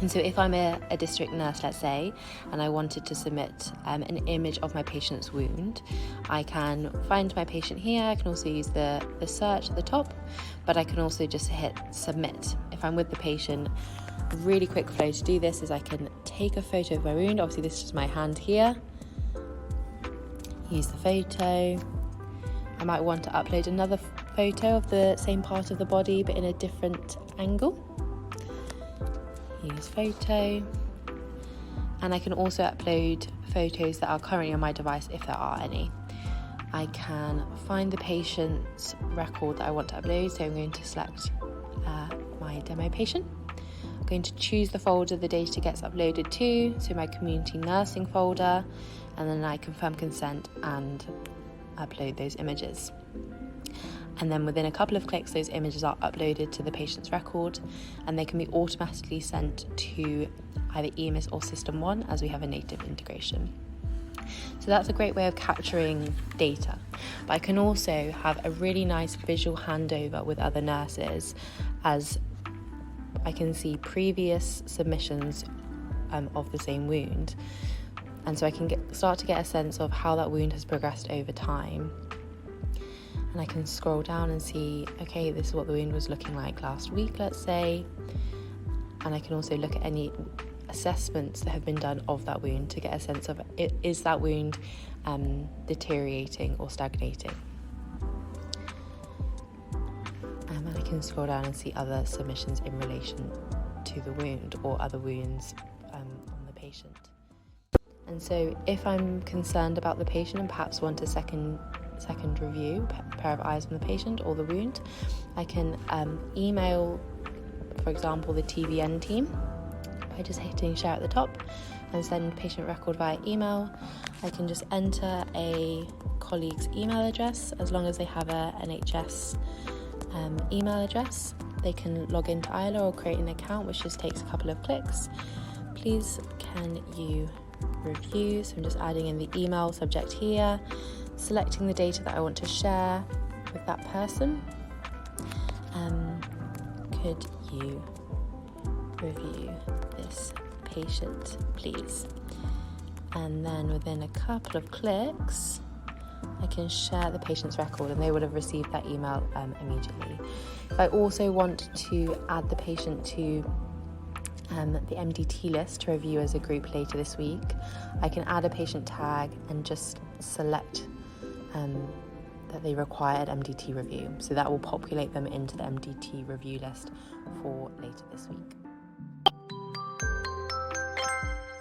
And so if I'm a district nurse, let's say, and I wanted to submit an image of my patient's wound, I can find my patient here. I can also use the search at the top, but I can also just hit submit. If I'm with the patient, a really quick flow to do this is I can take a photo of my wound. Obviously this is my hand here. Use the photo. I might want to upload another photo of the same part of the body, but in a different angle. Use photo, and I can also upload photos that are currently on my device if there are any. I can find the patient's record that I want to upload, so I'm going to select my demo patient. I'm going to choose the folder the data gets uploaded to, so my community nursing folder, and then I confirm consent and upload those images. And then within a couple of clicks, those images are uploaded to the patient's record, and they can be automatically sent to either EMIS or System 1 as we have a native integration. So that's a great way of capturing data. But I can also have a really nice visual handover with other nurses, as I can see previous submissions of the same wound. And so I can start to get a sense of how that wound has progressed over time. And I can scroll down and see, okay, this is what the wound was looking like last week, let's say. And I can also look at any assessments that have been done of that wound to get a sense of, is that wound deteriorating or stagnating? And I can scroll down and see other submissions in relation to the wound or other wounds on the patient. And so if I'm concerned about the patient and perhaps want a second review, pair of eyes on the patient or the wound, I can email, for example, the TVN team by just hitting share at the top and send patient record via email. I can just enter a colleague's email address as long as they have a NHS email address. They can log into Isla or create an account, which just takes a couple of clicks. Please can you review? So I'm just adding in the email subject here, selecting the data that I want to share with that person. Could you review this patient, please? And then within a couple of clicks, I can share the patient's record and they would have received that email immediately. If I also want to add the patient to the MDT list to review as a group later this week, I can add a patient tag and just select that they required MDT review. So that will populate them into the MDT review list for later this week.